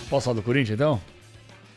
Posso falar do Corinthians, então?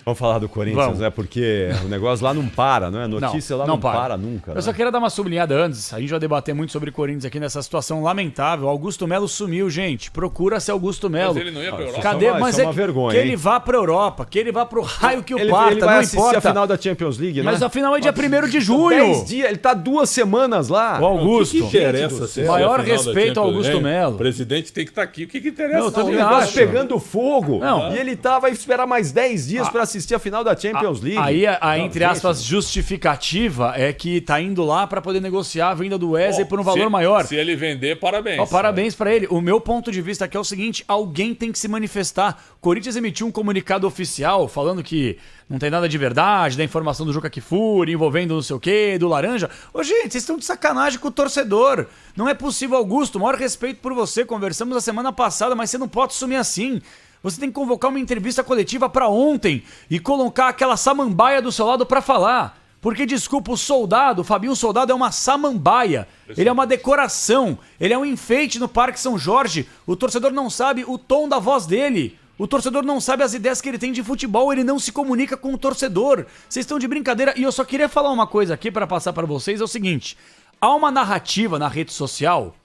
Vamos falar do Corinthians, né? Porque o negócio lá não para, não é? A notícia lá não para nunca. Eu só queria dar uma sublinhada antes. A gente vai debater muito sobre Corinthians aqui nessa situação lamentável. Augusto Melo sumiu, gente. Procura-se Augusto Melo. Mas ele não ia pra Europa. Cadê? Mas é uma vergonha, que ele vá pra Europa, que ele vá pro raio que o parta, ele vai não assistir importa. a final da Champions League, né? Mas a final é dia 1º de junho. 10 dias, ele tá 2 semanas lá. O Augusto. O que interessa? Se Maior a final da respeito ao Champions, Augusto hein? Melo. O presidente tem que estar aqui. O que interessa? Não, eu O também negócio acho. pegando fogo. Não. E ele vai esperar mais 10 dias pra assistir a final da Champions League. Aí a entre aspas, justificativa é que tá indo lá pra poder negociar a venda do Wesley por um valor maior. Se ele vender, parabéns. Ó, parabéns pra ele. O meu ponto de vista aqui é o seguinte: alguém tem que se manifestar. O Corinthians emitiu um comunicado oficial falando que não tem nada de verdade, da informação do Juca Kfouri, envolvendo não sei o quê, do Laranja. Ô, gente, vocês estão de sacanagem com o torcedor. Não é possível, Augusto. Maior respeito por você. Conversamos a semana passada, mas você não pode sumir assim. Você tem que convocar uma entrevista coletiva pra ontem e colocar aquela samambaia do seu lado pra falar. Porque, desculpa, o Fabinho Soldado é uma samambaia. Ele é uma decoração. Ele é um enfeite no Parque São Jorge. O torcedor não sabe o tom da voz dele. O torcedor não sabe as ideias que ele tem de futebol. Ele não se comunica com o torcedor. Vocês estão de brincadeira. E eu só queria falar uma coisa aqui pra passar pra vocês. É o seguinte. Há uma narrativa na rede social,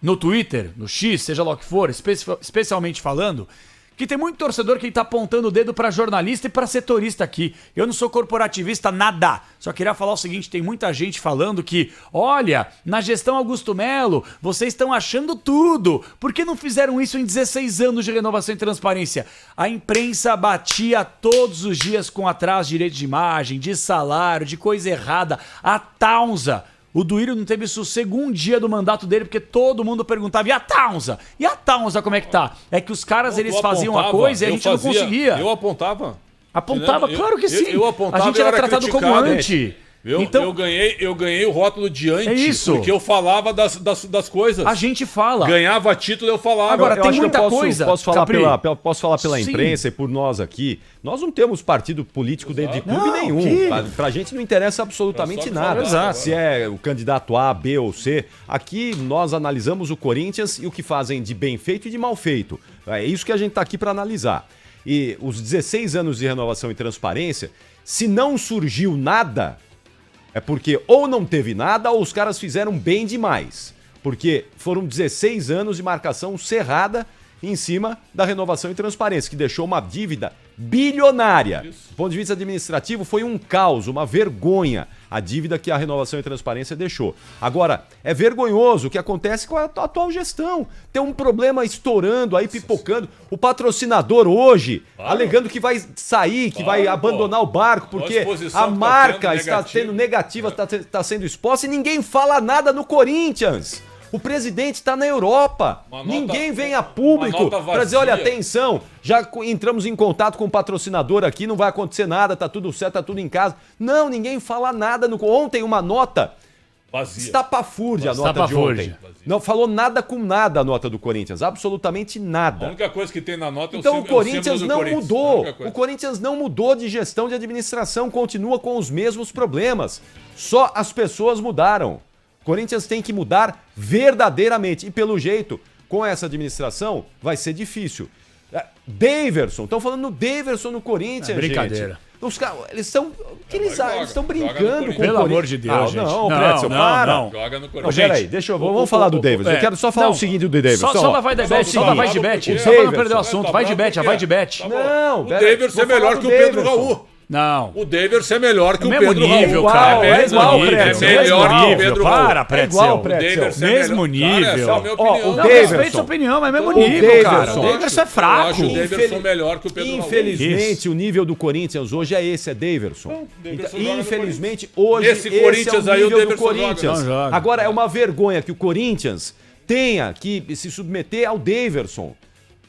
no Twitter, no X, seja lá o que for, especialmente falando, que tem muito torcedor que tá apontando o dedo pra jornalista e pra setorista aqui. Eu não sou corporativista, nada. Só queria falar o seguinte, tem muita gente falando que, olha, na gestão Augusto Melo, vocês estão achando tudo. Por que não fizeram isso em 16 anos de renovação e transparência? A imprensa batia todos os dias com atraso de direito de imagem, de salário, de coisa errada. A Taunza. O Duílio não teve sossego um dia do mandato dele, porque todo mundo perguntava, e a Taunza? E a Taunza como é que tá? É que os caras, eles faziam uma coisa e a gente não conseguia. Eu apontava. Apontava? Claro que sim. Eu apontava, a gente era tratado como anti. Eu ganhei o rótulo de anti, é isso. Porque eu falava das coisas. A gente fala. Ganhava título, eu falava. Agora, tem muita coisa. Posso falar pela imprensa e por nós aqui. Nós não temos partido político dentro de clube nenhum. Pra gente não interessa absolutamente nada. Exato. Se é o candidato A, B ou C. Aqui nós analisamos o Corinthians e o que fazem de bem feito e de mal feito. É isso que a gente tá aqui para analisar. E os 16 anos de renovação e transparência, se não surgiu nada, é porque ou não teve nada ou os caras fizeram bem demais. Porque foram 16 anos de marcação cerrada em cima da renovação e transparência, que deixou uma dívida bilionária. Do ponto de vista administrativo, foi um caos, uma vergonha a dívida que a renovação e transparência deixou. Agora, é vergonhoso o que acontece com a atual gestão. Tem um problema estourando aí, pipocando. O patrocinador hoje, alegando que vai sair, que vai abandonar o barco, porque a marca está sendo negativa, está sendo exposta e ninguém fala nada no Corinthians. O presidente está na Europa. Ninguém vem a público para dizer, olha, atenção, já entramos em contato com o patrocinador aqui, não vai acontecer nada, tá tudo certo, tá tudo em casa. Não, ninguém fala nada. Ontem uma nota vazia. Estapafúrdia a nota de ontem. Não falou nada com nada a nota do Corinthians, absolutamente nada. A única coisa que tem na nota é então o Corinthians não mudou. O Corinthians não mudou de gestão de administração, continua com os mesmos problemas. Só as pessoas mudaram. Corinthians tem que mudar verdadeiramente. E pelo jeito, com essa administração, vai ser difícil. Daverson, estão falando no Daverson no Corinthians, brincadeira. Gente. Os caras, eles estão. Eles estão brincando com o Corinthians. Pelo amor de Deus, gente. Não, Pretzel, para. Joga no Corinthians. Peraí, vamos falar do Daverson. Eu quero só falar o seguinte do Daverson. Só lá vai de bet, só lá vai de bet. Só pra não perder o assunto. Vai de bet, vai de bet. Não, o Daverson é melhor que o Pedro Raul. Não. O Daverson é melhor que o mesmo Pedro nível, Raul. cara. É Mesmo nível, nível. é melhor que o Pedro Raul. Para, Pretzel. Mesmo nível. Essa é a minha opinião. O Não, Daverson. respeito sua opinião, mas é mesmo nível, cara. O Daverson é fraco. Eu acho o Daverson melhor que o Pedro Raul. Infelizmente, o nível do Corinthians hoje é esse, é Daverson. Infelizmente, hoje esse Corinthians é o aí, o nível do Daverson Corinthians. joga. Agora, é uma vergonha que o Corinthians tenha que se submeter ao Daverson.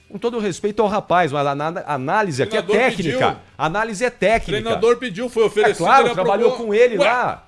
Com todo o respeito ao rapaz, mas a análise aqui é técnica. A análise é técnica. O treinador pediu, foi oferecido. É claro, trabalhou com ele lá.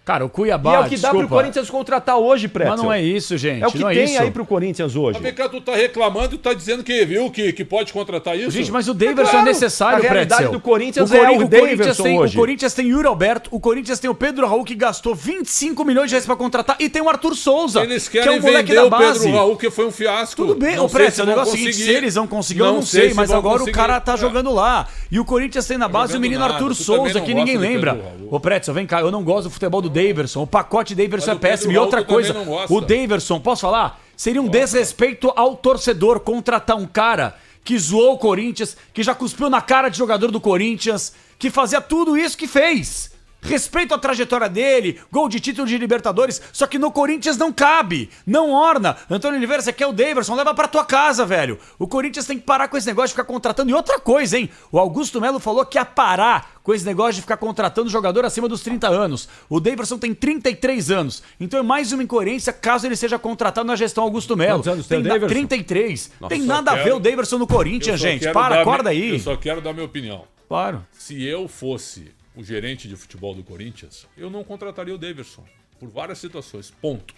Cara, o Cuiabá, E é o que dá pro Corinthians contratar hoje, Pretzel. Mas não é isso, gente. É o que não tem isso. aí pro Corinthians hoje. Mas vem cá, tu tá reclamando e tá dizendo que pode contratar isso? Gente, mas o Daverson é necessário, A realidade Pretzel. do Corinthians é o Daverson hoje. O Corinthians tem Yuri Alberto, o Corinthians tem o Pedro Raul, que gastou 25 milhões de reais pra contratar, e tem o Arthur Souza, Eles que é querem um moleque vender da o base. Pedro Raul, que foi um fiasco. Tudo bem, Não o sei Pretzel, o vão negócio é o seguinte, conseguir. se eles vão conseguir, eu não sei, se mas vão agora conseguir. o cara tá jogando lá. E o Corinthians tem na base o jogando menino nada, Arthur tu Souza, também não que ninguém gosta do lembra. Pedro Raul. Ô, Pretzel, vem cá, eu não gosto do futebol do Daverson, o pacote Daverson é Mas o Pedro péssimo. E Raul outra tu também coisa, não gosta. o Daverson, posso falar? Seria um desrespeito ao torcedor contratar um cara que zoou o Corinthians, que já cuspiu na cara de jogador do Corinthians, que fazia tudo isso que fez. Respeito a trajetória dele, gol de título de Libertadores, só que no Corinthians não cabe, não orna. Antônio Oliveira, você quer o Daverson, leva pra tua casa, velho. O Corinthians tem que parar com esse negócio de ficar contratando. E outra coisa, hein, o Augusto Melo falou que ia parar com esse negócio de ficar contratando jogador acima dos 30 anos. O Daverson tem 33 anos, então é mais uma incoerência caso ele seja contratado na gestão Augusto Melo. Quantos anos tem o Daverson? 33. Nossa, tem nada a ver o Daverson no Corinthians, gente. Acorda aí. Eu só quero dar minha opinião. Claro. Se eu fosse o gerente de futebol do Corinthians, eu não contrataria o Daverson. Por várias situações. Ponto.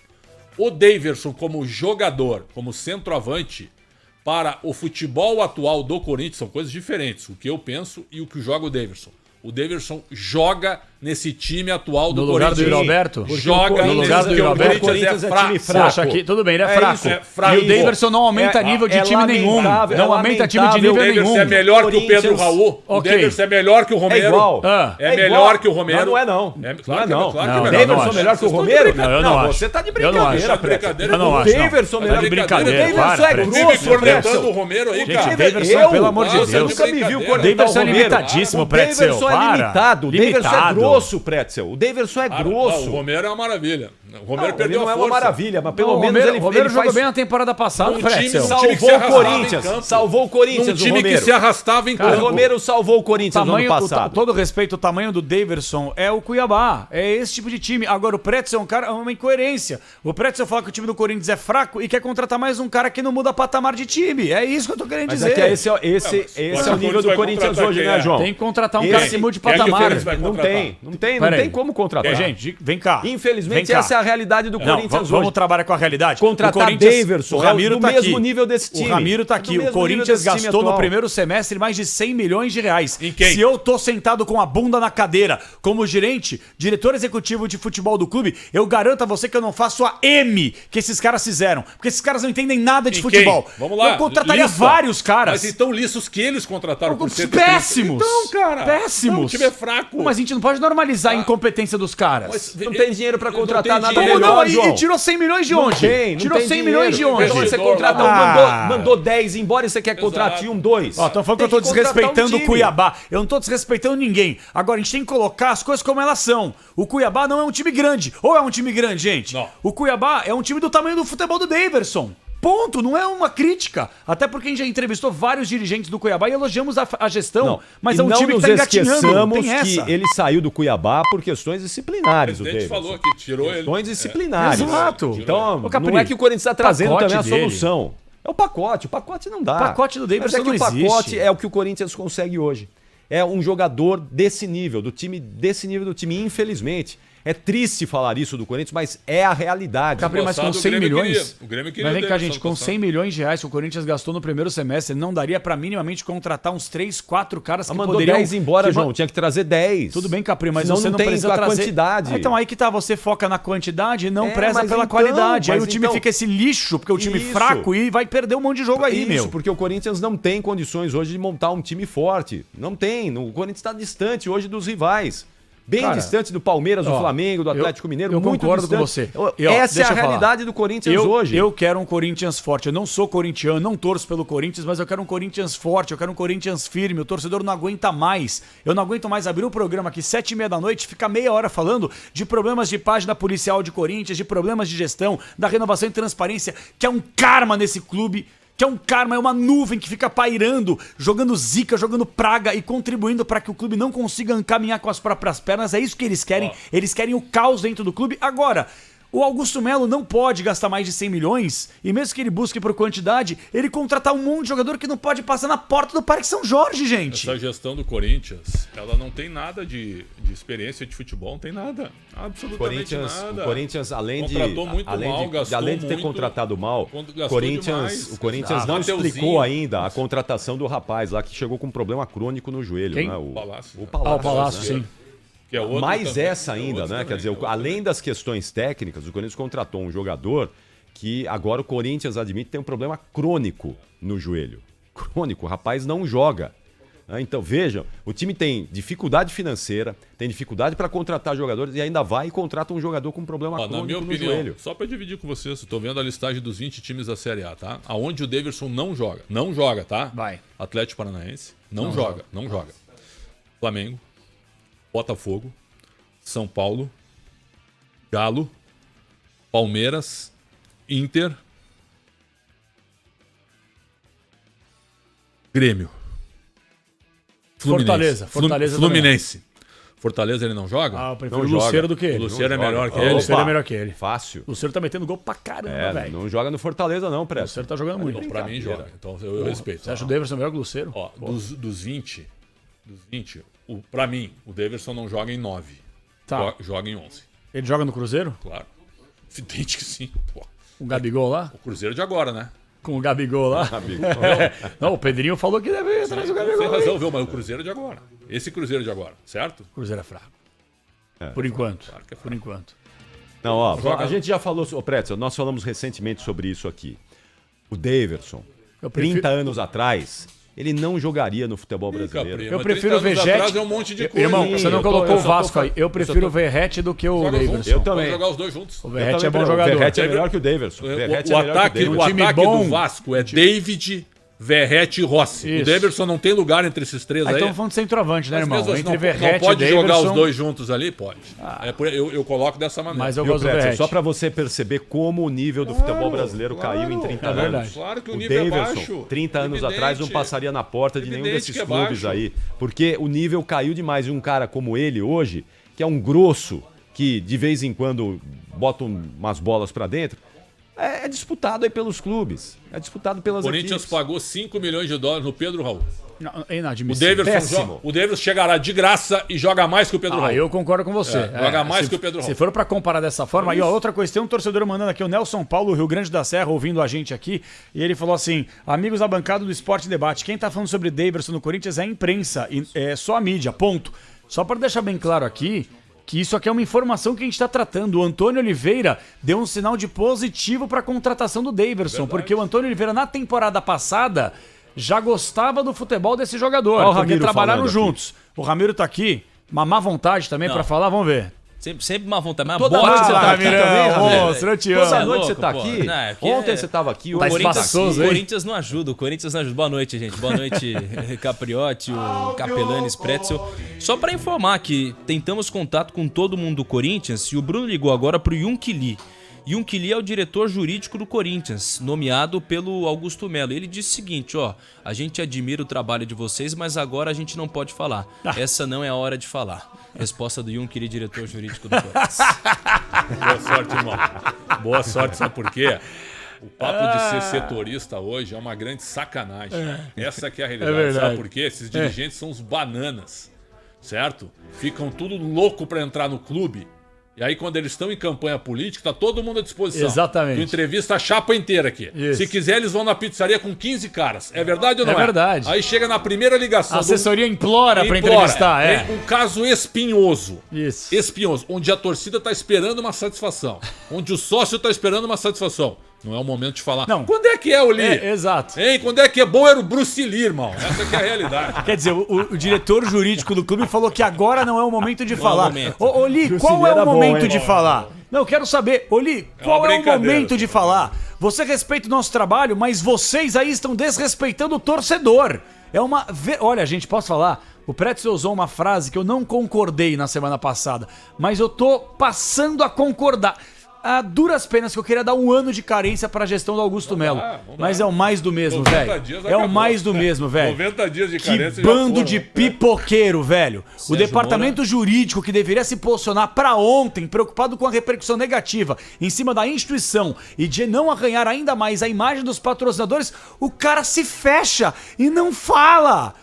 O Daverson como jogador, como centroavante, para o futebol atual do Corinthians são coisas diferentes. O que eu penso e o que joga o Daverson. O Daverson joga nesse time atual do No lugar Corinthians. do Yuri Alberto? Joga No lugar do Yuri o Alberto. Corinthians é fraco. Você acha que... Tudo bem, ele é fraco. isso, é fraco. E o Daverson não aumenta nível de time nenhum. lamentável, Não aumenta time de nível O Daverson nenhum. é melhor que o Pedro Raul. O Ok. Daverson é melhor que o Romero. É igual. É melhor que o Romero. Não é não. É, Não é claro não. que é Não, melhor. Daverson acho. melhor que o Vocês estão de Romero? brincadeira. Não, eu não acho. Você tá de Eu não brincadeira, acho. Pretzel. Eu não O acho, não. Daverson Tá melhor de que o brincadeira. Daverson Para, é Pretzel. Vive grosso, cornetando Pretzel. o Romero aí, Gente, cara. Daverson, pelo amor de Nossa, Deus. de Você nunca me viu brincadeira. cornetar Daverson o é Romero. limitadíssimo, O Pretzel. Daverson é Para. limitado. O Daverson é Limitado. grosso, Pretzel. O Daverson é O grosso. Romero é uma maravilha. O Romero Ele perdeu não a é força. uma maravilha, mas pelo O menos Romero, ele, o Romero ele jogou faz... bem na temporada passada, Um time Pretzel. só- Salvou time que se o arrastava em Corinthians. campo. Salvou o Corinthians, Um o time que Romero. se arrastava em O campo. Romero salvou o Corinthians no ano passado. Todo respeito, o tamanho do Daverson é o Cuiabá. É esse tipo de time. Agora, o Pretzel é um cara, é uma incoerência. O Pretzel fala que o time do Corinthians é fraco e quer contratar mais um cara que não muda patamar de time. É isso que eu tô querendo Mas dizer. é que esse é o nível do vai Corinthians contratar hoje, quem né, é? João? Tem que contratar um Esse- cara que mude quem é que o patamar. Corinthians vai Não contratar? tem, não Pera aí. tem como contratar. Ô, gente, vem cá. Infelizmente, Vem cá. essa é a realidade do Não, Corinthians vamos hoje. trabalhar com a realidade. Contratar O Corinthians- Daverson o Ramiro é do tá mesmo aqui. nível desse time. O Ramiro tá É do aqui. O mesmo Corinthians nível desse time gastou no atual. primeiro semestre mais de 100 milhões de reais. Em quem? Se eu tô sentado com a bunda na cadeira como gerente, diretor executivo de futebol do clube, eu garanto a você que eu não faço a M que esses caras fizeram. Porque esses caras não entendem nada de Em futebol. quem? Vamos lá. Eu contrataria Lista. vários caras. Mas então listos que eles contrataram por ser Péssimos! Então, cara. Péssimos! Não, o time é fraco. Mas a gente não pode normalizar a incompetência dos caras. Mas Não tem dinheiro pra não contratar tem nada dinheiro. Como melhor, não? João. E tirou 100 milhões de Não onde? tem, não tirou tem 100 milhões de dinheiro. onde? Então você Investidor contrata lá. mandou 10 embora e você quer contratar um, 2. Ó, estão falando que eu tô desrespeitando o Cuiabá. Eu não tô desrespeitando ninguém. Agora, a gente tem que colocar as coisas como elas são. O Cuiabá não é um time grande. Ou é um time grande, gente? Não. O Cuiabá é um time do tamanho do futebol do Daverson. Ponto, não é uma crítica. Até porque a gente já entrevistou vários dirigentes do Cuiabá e elogiamos a gestão. Mas é um time que tá engatinhando. Não tem que essa. ele saiu do Cuiabá por questões disciplinares, O o presidente Daverson. falou que tirou ele. Questões disciplinares. Exato. Então, Ô, Capri, não é que o Corinthians está trazendo pacote também a dele. solução. É o pacote não dá. O pacote do Daverson Mas é que não o pacote existe. é o que o Corinthians consegue hoje. É um jogador desse nível, do time infelizmente. É triste falar isso do Corinthians, mas é a realidade. Capri, mas com Passado, o 100 Grêmio milhões. queria. O Grêmio queria Mas vem cá, Daverson gente, com passado. 100 milhões de reais que o Corinthians gastou no primeiro semestre, não daria pra minimamente contratar uns 3, 4 caras que Mandou poderiam... 10 embora, que João. Tinha que trazer 10. Tudo bem, Capri, mas Senão você não tem precisa a trazer... quantidade. Ah, então aí que tá, você foca na quantidade e não preza mas pela então, qualidade. Aí mas o time então- fica esse lixo, porque o time Isso. fraco e vai perder um monte de jogo aí, Isso, meu. porque o Corinthians não tem condições hoje de montar um time forte. Não tem. O Corinthians está distante hoje dos rivais. Bem Cara, distante do Palmeiras, do ó, Flamengo, do Atlético Mineiro. Eu muito concordo distante. com você. Essa é a deixa eu falar. realidade do Corinthians hoje. Eu quero um Corinthians forte. Eu não sou corintiano, não torço pelo Corinthians, mas eu quero um Corinthians forte, eu quero um Corinthians firme. O torcedor não aguenta mais. Eu não aguento mais abrir o programa aqui 7h30 da noite, ficar meia hora falando de problemas de página policial de Corinthians, de problemas de gestão, da renovação e transparência, que é um karma nesse clube. Que é um karma, é uma nuvem que fica pairando, jogando zica, jogando praga e contribuindo para que o clube não consiga caminhar com as próprias pernas. É isso que eles querem. Eles querem o caos dentro do clube. Agora, O Augusto Melo não pode gastar mais de 100 milhões, e mesmo que ele busque por quantidade, ele contratar um monte de jogador que não pode passar na porta do Parque São Jorge, gente. Essa gestão do Corinthians, ela não tem nada de experiência de futebol, não tem nada. Absolutamente nada. O Corinthians, além de Contratou muito mal, gastou além de ter muito, contratado mal, gastou o Corinthians não Mateuzinho. explicou ainda a contratação do rapaz lá que chegou com um problema crônico no joelho. Quem? Né? O Palácio. O Palácio, né? sim. Que é outro Mais também, essa ainda, outro né? também, Quer dizer, outro. além das questões técnicas, o Corinthians contratou um jogador que agora o Corinthians admite tem um problema crônico no joelho. Crônico, o rapaz não joga. Então, vejam, o time tem dificuldade financeira, tem dificuldade para contratar jogadores e ainda vai e contrata um jogador com um problema crônico Na minha no opinião, joelho. só para dividir com vocês, estou vendo a listagem dos 20 times da Série A, tá? Aonde o Daverson não joga. Não joga, tá? Vai. Atlético Paranaense, não joga. Flamengo, Botafogo, São Paulo, Galo, Palmeiras, Inter, Grêmio. Fortaleza também. Fluminense. Fortaleza ele não joga? Ah, eu prefiro Não o Luceiro joga. do que O ele. Luceiro é joga. melhor que O ele. Luceiro é melhor que ele. Fácil. O Luceiro tá metendo gol pra caramba, velho. Não joga no Fortaleza não, O Preto. Luceiro tá jogando muito. Então, pra mim joga. Então eu respeito. Você acha o Davidson melhor que o Luceiro? Ó, dos 20, pra mim, o Daverson não joga em 9. Tá. Joga em 11, Ele joga no Cruzeiro? claro. Evidente que sim. Pô, Com o Gabigol lá? o Cruzeiro de agora, né? Com o Gabigol lá? Não, o Pedrinho falou que deve ir atrás do Tem Gabigol. razão, aí. viu? Mas o Cruzeiro de agora. Esse Cruzeiro de agora, certo? O Cruzeiro é fraco. Por enquanto. Claro que é fraco. Por enquanto. Não, ó, a gente já falou, Pretzel, nós falamos recentemente sobre isso aqui. O Daverson, Eu prefiro- 30 anos atrás, ele não jogaria no futebol brasileiro. Eu prefiro o 30 anos atrás Vegete. é um monte de coisa. Irmão, Sim, você não eu tô- colocou eu o só tô Vasco aí. Eu prefiro o Verrete do que o Joga juntos. Davidson. Eu Pode também. jogar os dois juntos. O Verrete é bom jogador. O Verrete é melhor que o Daverson. O Verrete é melhor ataque, que o o Daverson. time ataque bom. do Vasco é David, Verrete e Rossi. Isso. O Daverson não tem lugar entre esses três Aí aí. estamos falando de centroavante, né, Mas irmão? mesmo assim, Entre não Verrete pode e jogar Davidson. os dois juntos ali? Pode. Eu coloco dessa maneira. Mas eu Viu, gosto do Pretzel? Verrete. Só pra você perceber como o nível do futebol brasileiro caiu em 30 anos. verdade. Claro que o O nível é Daverson, baixo. 30 anos Evidente. atrás, não passaria na porta de nenhum Evidente desses que é clubes baixo. aí. Porque o nível caiu demais. E um cara como ele hoje, que é um grosso, que de vez em quando bota umas bolas pra dentro, é disputado aí pelos clubes. É disputado pelas O Corinthians equipes. pagou 5 milhões de dólares no Pedro Raul. Não, é O inadmissível. O Daverson chegará de graça e joga mais que o Pedro Raul. Eu concordo com você. joga mais se- que o Pedro Raul. Se for pra comparar dessa forma, aí ó, outra coisa, tem um torcedor mandando aqui, o Nelson Paulo, Rio Grande da Serra, ouvindo a gente aqui, e ele falou assim, amigos da bancada do Esporte Debate, quem tá falando sobre Daverson no Corinthians é a imprensa, e é só a mídia, ponto. Só pra deixar bem claro aqui, que isso aqui é uma informação que a gente tá tratando. O Antônio Oliveira deu um sinal de positivo pra contratação do Daverson, porque o Antônio Oliveira na temporada passada já gostava do futebol desse jogador, Ó o porque Ramiro trabalharam falando juntos. O Ramiro tá aqui, uma má vontade também pra falar, vamos ver. Sempre má vontade, mas Toda boa noite você tá aqui Ramirão, também, Ramiro. monstro, eu te Toda amo. noite você louco, tá pô. aqui. Não, é porque Ontem você tava aqui, Tá hoje você tá aqui. espaçoso, O hein? Corinthians não ajuda, o Corinthians não ajuda. Boa noite, gente. Boa noite, Capriotti, o Capelanes, Pretzel. Só pra informar que tentamos contato com todo mundo do Corinthians e o Bruno ligou agora pro Yunque Lee. Yunque Lee é o diretor jurídico do Corinthians, nomeado pelo Augusto Melo. Ele disse o seguinte, ó, a gente admira o trabalho de vocês, mas agora a gente não pode falar. Essa não é a hora de falar. Resposta do Yunque Lee, diretor jurídico do Corinthians. Boa sorte, irmão. Boa sorte, sabe por quê? O papo de ser setorista hoje é uma grande sacanagem. Essa que é a realidade. verdade. Sabe por quê? Esses dirigentes são os bananas, certo? Ficam tudo louco pra entrar no clube. E aí, quando eles estão em campanha política, tá todo mundo à disposição. Exatamente. Tu entrevista a chapa inteira aqui. Isso. Se quiser, eles vão na pizzaria com 15 caras. É verdade ou não é? É verdade. Aí chega na primeira ligação. A assessoria implora pra entrevistar, é. Um caso espinhoso. Isso. Espinhoso, onde a torcida tá esperando uma satisfação. Onde o sócio tá esperando uma satisfação. Não é o momento de falar. Não. Quando é que é o Lee? Exato. Hein? Quando é que é bom era o Bruce Lee, irmão. Essa que é a realidade. Quer dizer, o diretor jurídico do clube falou que agora não é o momento de falar. momento. Ô, Li, qual é era o bom, momento hein? de falar? Não, eu quero saber. Ô, Li, qual é o brincadeira. momento de falar? Você respeita o nosso trabalho, mas vocês aí estão desrespeitando o torcedor. É uma... Olha, gente, posso falar? O Pretzel usou uma frase que eu não concordei na semana passada, mas eu tô passando a concordar. a duras penas que eu queria dar um ano de carência pra gestão do Augusto Melo. Mas é o mais do mesmo, 90 velho. dias É o acabou. mais do mesmo, velho. 90 dias de Que carência já bando foram, de né? pipoqueiro, velho. O Sérgio departamento jurídico que deveria se posicionar pra ontem, preocupado com a repercussão negativa em cima da instituição e de não arranhar ainda mais a imagem dos patrocinadores, o cara se fecha e não fala.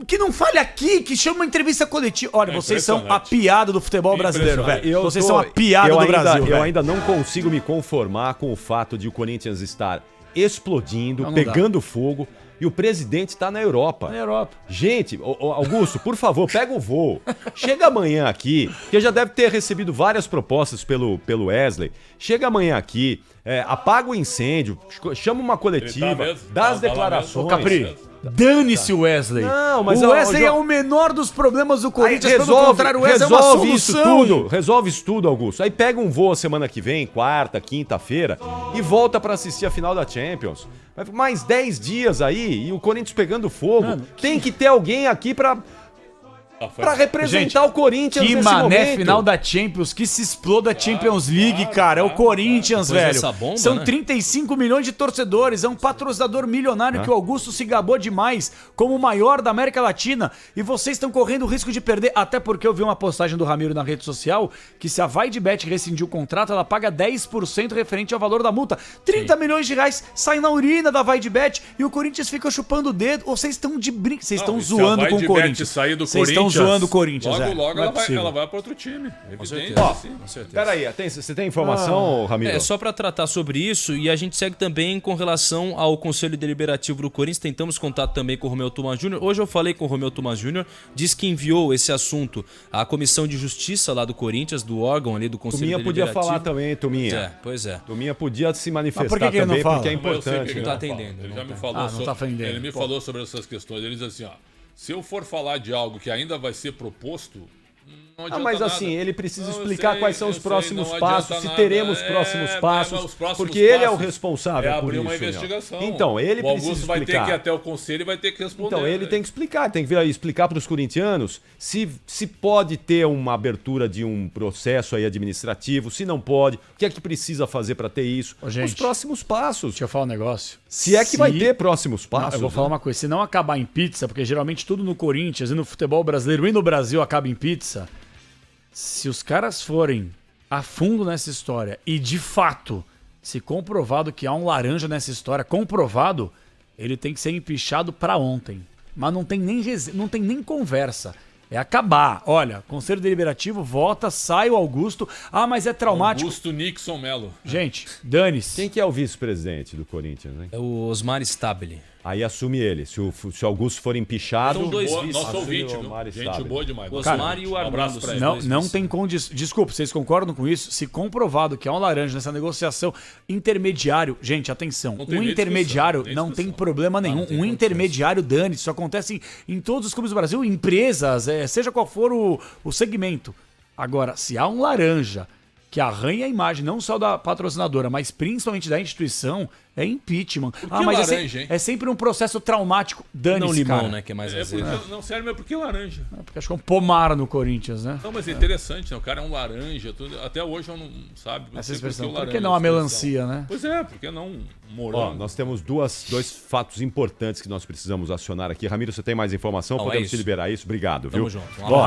Que não fale aqui, que chama uma entrevista coletiva. Olha, vocês são a impressionante. piada do futebol brasileiro, velho. Vocês são a tô- piada do Brasil, Eu velho. ainda não consigo me conformar com o fato de o Corinthians estar explodindo, Não dá. pegando fogo, e o presidente está na Europa. Na Europa. Gente, ô, Augusto, por favor, pega o voo. Chega amanhã aqui, que já deve ter recebido várias propostas pelo Wesley. Chega amanhã aqui, apaga o incêndio, chama uma coletiva, Ele tá mesmo, dá as tá lá declarações. mesmo. Capri, dane-se o Wesley. Não, mas, o ó, Wesley ó, é o menor dos problemas do Aí Corinthians. Pelo contrário, o Wesley é uma resolve isso solução. tudo, resolve isso tudo, Augusto. Aí pega um voo a semana que vem, quarta, quinta-feira, e volta pra assistir a final da Champions. Vai mais 10 dias aí e o Corinthians pegando fogo. Tem que ter alguém aqui pra representar Gente, o Corinthians Que nesse mané momento. final da Champions, que se exploda a Champions League, cara. É o Corinthians, Depois velho. dessa bomba, São né? 35 milhões de torcedores, é um patrocinador milionário que o Augusto se gabou demais como o maior da América Latina. E vocês estão correndo o risco de perder, até porque eu vi uma postagem do Ramiro na rede social que se a VaideBet rescindir o contrato, ela paga 10% referente ao valor da multa. 30 milhões de reais saem na urina da VaideBet e o Corinthians fica chupando o dedo. Ou vocês estão de brinco, vocês estão Não, e se zoando a com o VaideBet Corinthians. sair do Vocês estão Corinthians, zoando o Corinthians, Logo, é. logo Não é ela possível. vai para outro time. Evidente. certeza. Sim. Com certeza. Peraí, você tem informação, Ramiro? É, só para tratar sobre isso, e a gente segue também com relação ao Conselho Deliberativo do Corinthians, tentamos contato também com o Romeu Tomás Júnior. Hoje eu falei com o Romeu Tomás Júnior, disse que enviou esse assunto à Comissão de Justiça lá do Corinthians, do órgão ali do Conselho Tuminha podia Deliberativo. falar também, Tuminha. Pois é. Tuminha podia se manifestar Mas por que que ele não também, fala? porque é Mas eu sei importante. que ele né? Tá não fala. atendendo, Ele não já me tá. falou Ah, não tá atendendo. Ele me Pô. falou sobre essas questões. Ele diz assim, ó, se eu for falar de algo que ainda vai ser proposto, não adianta Mas nada. assim, ele precisa Não, eu explicar sei, quais são eu os sei, próximos não adianta passos, se nada. teremos próximos mas passos, os próximos porque ele é o passos responsável é por abrir isso. uma né? investigação. Então, ele o precisa Augusto vai ter explicar. que ir até o conselho e vai ter que responder. Então, ele tem que explicar, tem que vir aí explicar para os corintianos se pode ter uma abertura de um processo aí administrativo, se não pode, o que é que precisa fazer para ter isso, Ô, gente, os próximos passos. Deixa eu falar um negócio. Se é que vai ter próximos Não, passos. eu vou né? falar uma coisa. Se não acabar em pizza, porque geralmente tudo no Corinthians e no futebol brasileiro e no Brasil acaba em pizza. Se os caras forem a fundo nessa história e de fato se comprovado que há um laranja nessa história, comprovado, ele tem que ser empichado pra ontem. Mas não tem nem conversa. É acabar. Olha, Conselho Deliberativo vota, sai o Augusto. Ah, mas é traumático. Augusto Nixon Melo. Gente, dane-se. Quem que é o vice-presidente do Corinthians, né? É o Osmar Stabile. Aí assume ele. Se o Augusto for empichado, São dois Boa, vices. nosso Assume ouvinte, o viu? Mário Gente Stabile. boa demais. O Osmar e o Um abraço Armando. pra ele. Não, dois não vices. tem condição. Desculpa, vocês concordam com isso? Se comprovado que há um laranja nessa negociação, intermediário, gente, atenção. Não tem Um nem intermediário discussão, não nem tem discussão. problema nenhum. não tem Um condições. intermediário, dane, isso acontece em todos os clubes do Brasil, empresas, seja qual for o segmento. Agora, se há um laranja que arranha a imagem não só da patrocinadora, mas principalmente da instituição, é impeachment. Ah, mas laranja, hein? é sempre um processo traumático. Não Dane-se, limão, cara. né? Que é mais É azedo. porque, não, sério, mas por que laranja? Porque acho que é um pomar no Corinthians, né? Não, mas é interessante, né? O cara é um laranja. Até hoje eu não sabe. Não Essa sei expressão. o Por laranja que não a é expressão. melancia, né? Pois é, por que não um morango? Ó, nós temos dois fatos importantes que nós precisamos acionar aqui. Ramiro, você tem mais informação? Não, é Podemos isso. te liberar isso? Obrigado, viu? Tamo junto. Um Ó,